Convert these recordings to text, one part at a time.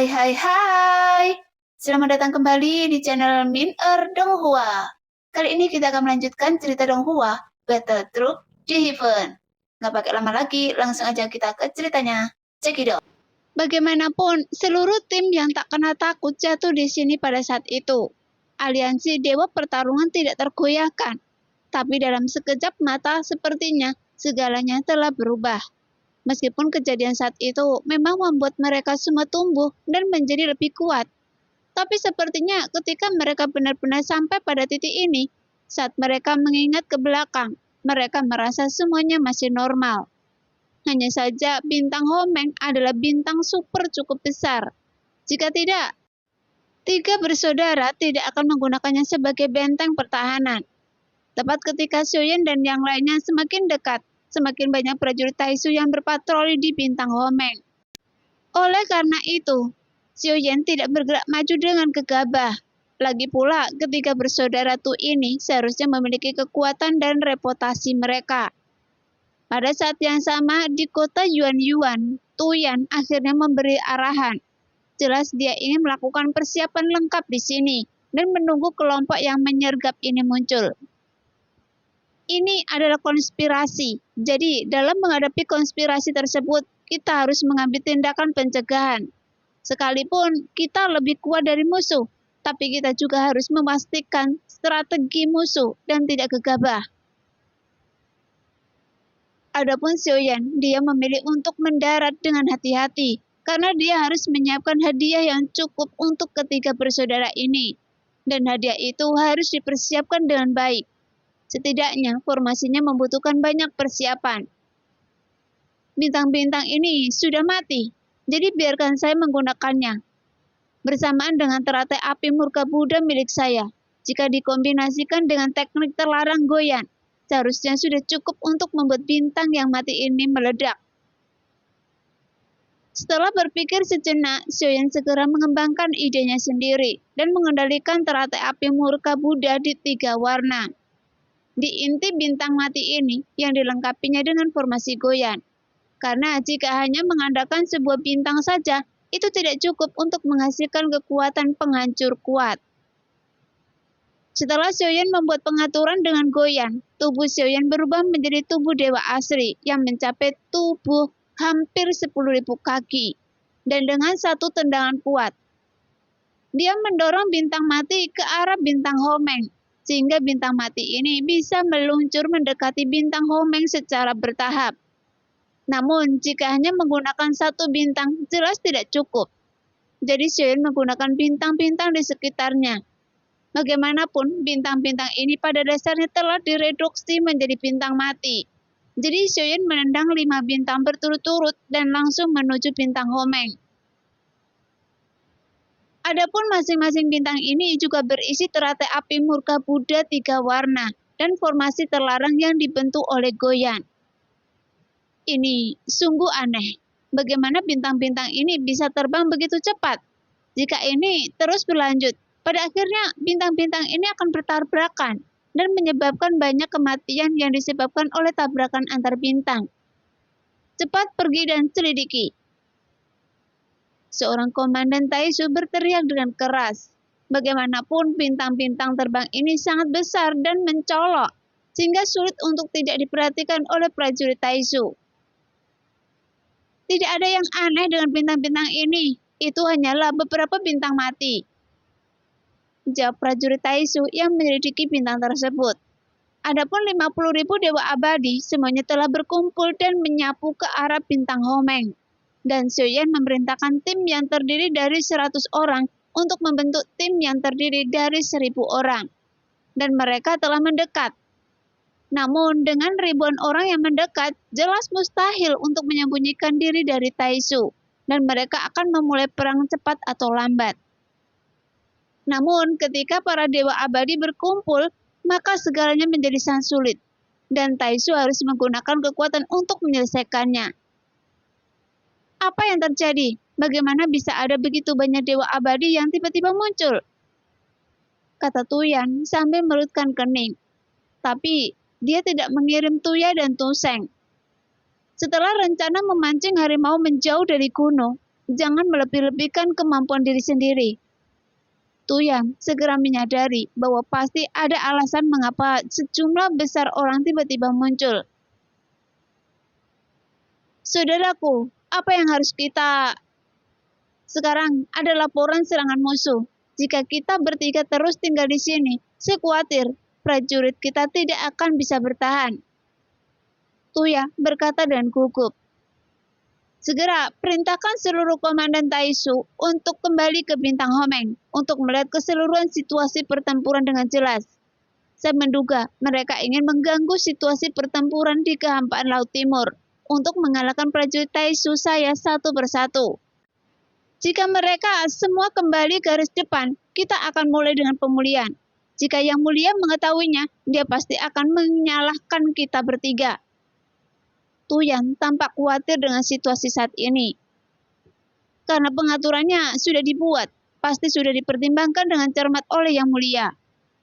Hai hai hai, selamat datang kembali di channel Min Donghua. Kali ini kita akan melanjutkan cerita Donghua, Battle Troop di Heaven. Nggak pakai lama lagi, langsung aja kita ke ceritanya. Cekidot. Bagaimanapun, seluruh tim yang tak kenal takut jatuh di sini pada saat itu. Aliansi Dewa Pertarungan tidak tergoyahkan, tapi dalam sekejap mata sepertinya segalanya telah berubah. Meskipun kejadian saat itu memang membuat mereka semua tumbuh dan menjadi lebih kuat. Tapi sepertinya ketika mereka benar-benar sampai pada titik ini, saat mereka mengingat ke belakang, mereka merasa semuanya masih normal. Hanya saja bintang Homeng adalah bintang super cukup besar. Jika tidak, tiga bersaudara tidak akan menggunakannya sebagai benteng pertahanan. Tepat ketika Xiaoyan dan yang lainnya semakin dekat, semakin banyak prajurit Taisu yang berpatroli di bintang Homeng. Oleh karena itu, Xiaoyan tidak bergerak maju dengan gegabah. Lagi pula, ketiga bersaudara Tu ini seharusnya memiliki kekuatan dan reputasi mereka. Pada saat yang sama, di kota Yuan-Yuan, Tuyan akhirnya memberi arahan. Jelas dia ingin melakukan persiapan lengkap di sini dan menunggu kelompok yang menyergap ini muncul. Ini adalah konspirasi. Jadi, dalam menghadapi konspirasi tersebut, kita harus mengambil tindakan pencegahan. Sekalipun kita lebih kuat dari musuh, tapi kita juga harus memastikan strategi musuh dan tidak gegabah. Adapun Xiaoyan, dia memilih untuk mendarat dengan hati-hati, karena dia harus menyiapkan hadiah yang cukup untuk ketiga bersaudara ini. Dan hadiah itu harus dipersiapkan dengan baik. Setidaknya, formasinya membutuhkan banyak persiapan. Bintang-bintang ini sudah mati, jadi biarkan saya menggunakannya. Bersamaan dengan teratai api murka Buddha milik saya, jika dikombinasikan dengan teknik terlarang goyan, seharusnya sudah cukup untuk membuat bintang yang mati ini meledak. Setelah berpikir sejenak, Xiaoyan segera mengembangkan idenya sendiri dan mengendalikan teratai api murka Buddha di 3 warna. Di inti bintang mati ini yang dilengkapinya dengan formasi goyan. Karena jika hanya mengandalkan sebuah bintang saja, itu tidak cukup untuk menghasilkan kekuatan penghancur kuat. Setelah Xiaoyan membuat pengaturan dengan goyan, tubuh Xiaoyan berubah menjadi tubuh dewa asli yang mencapai tubuh hampir 10.000 kaki. Dan dengan satu tendangan kuat, dia mendorong bintang mati ke arah bintang Homeng, sehingga bintang mati ini bisa meluncur mendekati bintang Homeng secara bertahap. Namun, jika hanya menggunakan satu bintang, jelas tidak cukup. Jadi Xiaoyan menggunakan bintang-bintang di sekitarnya. Bagaimanapun, bintang-bintang ini pada dasarnya telah direduksi menjadi bintang mati. Jadi Xiaoyan menendang 5 bintang berturut-turut dan langsung menuju bintang Homeng. Adapun masing-masing bintang ini juga berisi teratai api murka Buddha 3 warna dan formasi terlarang yang dibentuk oleh goyan. Ini sungguh aneh. Bagaimana bintang-bintang ini bisa terbang begitu cepat? Jika ini terus berlanjut, pada akhirnya bintang-bintang ini akan bertabrakan dan menyebabkan banyak kematian yang disebabkan oleh tabrakan antar bintang. Cepat pergi dan selidiki. Seorang komandan Taisu berteriak dengan keras. Bagaimanapun bintang-bintang terbang ini sangat besar dan mencolok, sehingga sulit untuk tidak diperhatikan oleh prajurit Taisu. Tidak ada yang aneh dengan bintang-bintang ini, itu hanyalah beberapa bintang mati. Jawab prajurit Taisu yang menyelidiki bintang tersebut. Adapun 50.000 dewa abadi semuanya telah berkumpul dan menyapu ke arah bintang Homeng. Dan Xiaoyan memerintahkan tim yang terdiri dari 100 orang untuk membentuk tim yang terdiri dari 1.000 orang. Dan mereka telah mendekat. Namun dengan ribuan orang yang mendekat, jelas mustahil untuk menyembunyikan diri dari Taisu. Dan mereka akan memulai perang cepat atau lambat. Namun ketika para dewa abadi berkumpul, maka segalanya menjadi sangat sulit. Dan Taisu harus menggunakan kekuatan untuk menyelesaikannya. Apa yang terjadi? Bagaimana bisa ada begitu banyak dewa abadi yang tiba-tiba muncul? Kata Tuyan sambil melutkan kening. Tapi dia tidak mengirim Tuya dan Tuseng. Setelah rencana memancing harimau menjauh dari gunung, jangan melebih-lebihkan kemampuan diri sendiri. Tuyan segera menyadari bahwa pasti ada alasan mengapa sejumlah besar orang tiba-tiba muncul. Saudaraku, apa yang harus kita sekarang ada laporan serangan musuh. Jika kita bertiga terus tinggal di sini, saya khawatir prajurit kita tidak akan bisa bertahan. Tuya berkata dengan gugup. Segera perintahkan seluruh komandan Taisu untuk kembali ke Bintang Homeng untuk melihat keseluruhan situasi pertempuran dengan jelas. Saya menduga mereka ingin mengganggu situasi pertempuran di kehampaan Laut Timur untuk mengalahkan prajurit Taisu saya satu persatu. Jika mereka semua kembali garis depan, kita akan mulai dengan pemulihan. Jika Yang Mulia mengetahuinya, dia pasti akan menyalahkan kita bertiga. Tuyan tampak khawatir dengan situasi saat ini. Karena pengaturannya sudah dibuat, pasti sudah dipertimbangkan dengan cermat oleh Yang Mulia.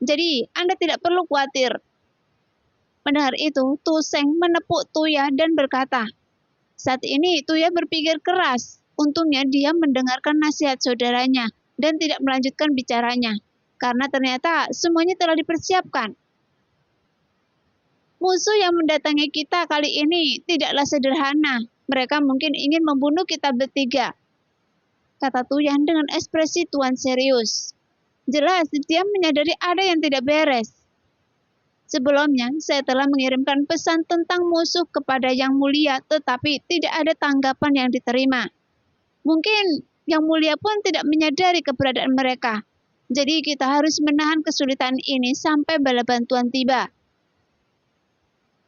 Jadi, Anda tidak perlu khawatir. Mendengar itu, Tu Seng menepuk Tuya dan berkata, saat ini Tuya berpikir keras. Untungnya dia mendengarkan nasihat saudaranya dan tidak melanjutkan bicaranya, karena ternyata semuanya telah dipersiapkan. Musuh yang mendatangi kita kali ini tidaklah sederhana. Mereka mungkin ingin membunuh kita bertiga, kata Tuyan dengan ekspresi tuan serius. Jelas dia menyadari ada yang tidak beres. Sebelumnya, saya telah mengirimkan pesan tentang musuh kepada Yang Mulia, tetapi tidak ada tanggapan yang diterima. Mungkin Yang Mulia pun tidak menyadari keberadaan mereka. Jadi kita harus menahan kesulitan ini sampai bala bantuan tiba.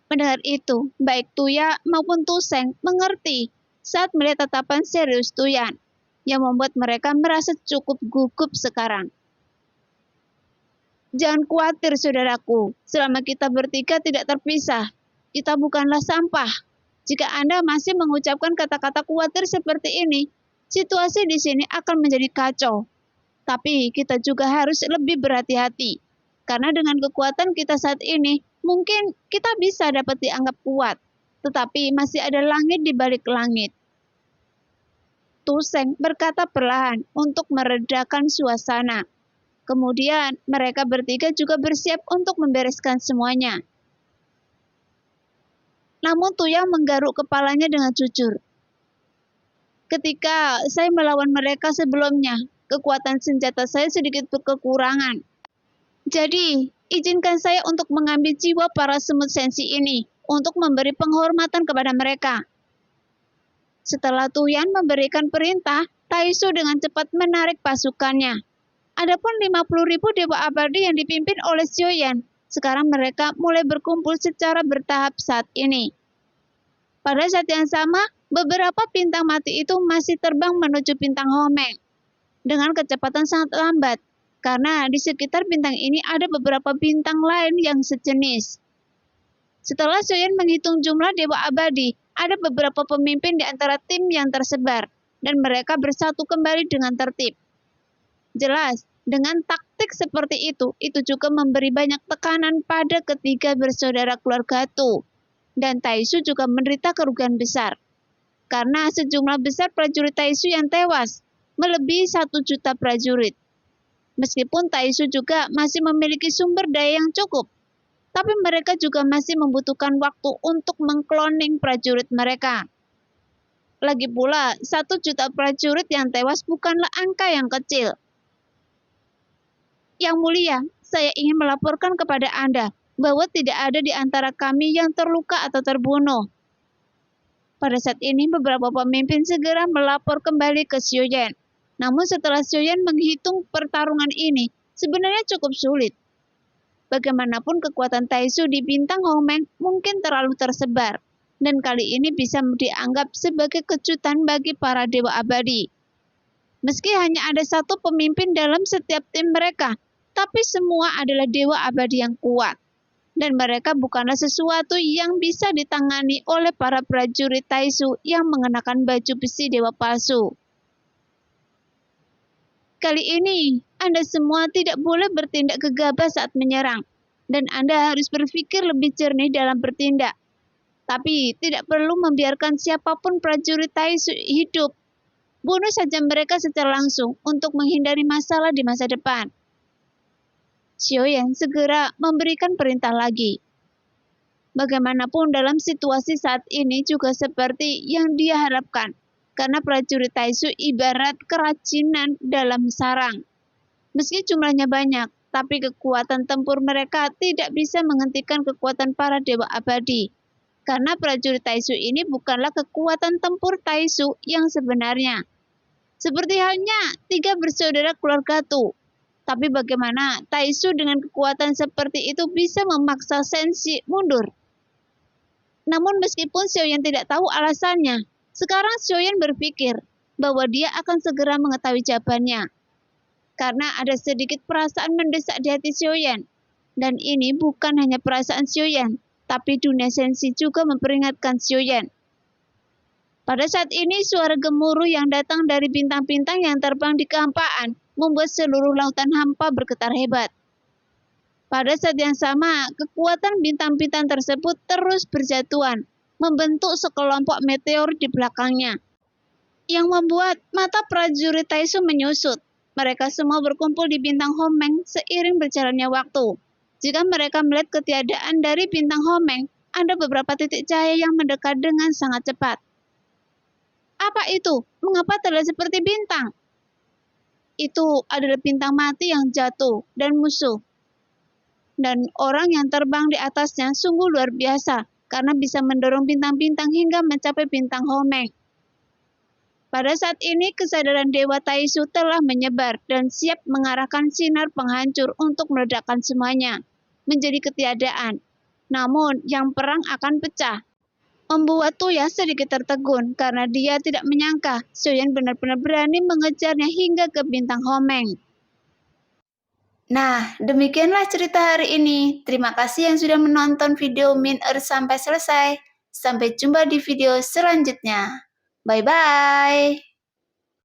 Mendengar itu, baik Tuya maupun Tu Seng mengerti saat melihat tatapan serius Tuyan, yang membuat mereka merasa cukup gugup sekarang. Jangan khawatir saudaraku, selama kita bertiga tidak terpisah, kita bukanlah sampah. Jika Anda masih mengucapkan kata-kata khawatir seperti ini, situasi di sini akan menjadi kacau. Tapi kita juga harus lebih berhati-hati, karena dengan kekuatan kita saat ini, mungkin kita bisa dapat dianggap kuat, tetapi masih ada langit di balik langit. Tu Seng berkata perlahan untuk meredakan suasana. Kemudian mereka bertiga juga bersiap untuk membereskan semuanya. Namun Tuya menggaruk kepalanya dengan jujur. Ketika saya melawan mereka sebelumnya, kekuatan senjata saya sedikit berkekurangan. Jadi, izinkan saya untuk mengambil jiwa para semut sensi ini untuk memberi penghormatan kepada mereka. Setelah Tuyan memberikan perintah, Taisu dengan cepat menarik pasukannya. Adapun 50.000 dewa abadi yang dipimpin oleh Xiuyan, sekarang mereka mulai berkumpul secara bertahap saat ini. Pada saat yang sama, beberapa bintang mati itu masih terbang menuju bintang Homeng dengan kecepatan sangat lambat. Karena di sekitar bintang ini ada beberapa bintang lain yang sejenis. Setelah Xiuyan menghitung jumlah dewa abadi, ada beberapa pemimpin di antara tim yang tersebar, dan mereka bersatu kembali dengan tertib. Jelas, dengan taktik seperti itu juga memberi banyak tekanan pada ketiga bersaudara keluarga Tu. Dan Taisu juga menderita kerugian besar. Karena sejumlah besar prajurit Taisu yang tewas, melebihi 1 juta prajurit. Meskipun Taisu juga masih memiliki sumber daya yang cukup, tapi mereka juga masih membutuhkan waktu untuk mengkloning prajurit mereka. Lagi pula, 1 juta prajurit yang tewas bukanlah angka yang kecil. Yang Mulia, saya ingin melaporkan kepada Anda bahwa tidak ada di antara kami yang terluka atau terbunuh. Pada saat ini, beberapa pemimpin segera melapor kembali ke Xiuyan. Namun setelah Xiuyan menghitung pertarungan ini, sebenarnya cukup sulit. Bagaimanapun kekuatan Taisu di bintang Homeng mungkin terlalu tersebar, dan kali ini bisa dianggap sebagai kejutan bagi para dewa abadi. Meski hanya ada 1 pemimpin dalam setiap tim mereka, tapi semua adalah dewa abadi yang kuat. Dan mereka bukanlah sesuatu yang bisa ditangani oleh para prajurit Taisu yang mengenakan baju besi dewa palsu. Kali ini, Anda semua tidak boleh bertindak gegabah saat menyerang, dan Anda harus berpikir lebih jernih dalam bertindak. Tapi tidak perlu membiarkan siapapun prajurit Taisu hidup. bunuh saja mereka secara langsung untuk menghindari masalah di masa depan. Xiaoyan segera memberikan perintah lagi. Bagaimanapun dalam situasi saat ini juga seperti yang dia harapkan, karena prajurit Taisu ibarat kerajinan dalam sarang. Meski jumlahnya banyak, tapi kekuatan tempur mereka tidak bisa menghentikan kekuatan para dewa abadi. Karena prajurit Taisu ini bukanlah kekuatan tempur Taisu yang sebenarnya. Seperti halnya 3 bersaudara keluarga Tu. Tapi bagaimana Taisu dengan kekuatan seperti itu bisa memaksa Senshi mundur? Namun meskipun Xiaoyan tidak tahu alasannya, sekarang Xiaoyan berpikir bahwa dia akan segera mengetahui jawabannya. Karena ada sedikit perasaan mendesak di hati Xiaoyan. Dan ini bukan hanya perasaan Xiaoyan, tapi dunia Senshi juga memperingatkan Xiaoyan. Pada saat ini suara gemuruh yang datang dari bintang-bintang yang terbang di kehampaan membuat seluruh lautan hampa bergetar hebat. Pada saat yang sama, kekuatan bintang-bintang tersebut terus berjatuhan, membentuk sekelompok meteor di belakangnya, yang membuat mata prajurit Taisu menyusut. Mereka semua berkumpul di bintang Homeng seiring berjalannya waktu. Jika mereka melihat ketiadaan dari bintang Homeng, ada beberapa titik cahaya yang mendekat dengan sangat cepat. Apa itu? Mengapa terlihat seperti bintang? Itu adalah bintang mati yang jatuh dan musuh. Dan orang yang terbang di atasnya sungguh luar biasa karena bisa mendorong bintang-bintang hingga mencapai bintang Homeng. Pada saat ini kesadaran Dewa Taisu telah menyebar dan siap mengarahkan sinar penghancur untuk meledakkan semuanya menjadi ketiadaan. Namun yang perang akan pecah. Membuat Tuya sedikit tertegun karena dia tidak menyangka Xiaoyan benar-benar berani mengejarnya hingga ke bintang Homeng. Nah, demikianlah cerita hari ini. Terima kasih yang sudah menonton video Min sampai selesai. Sampai jumpa di video selanjutnya. Bye-bye.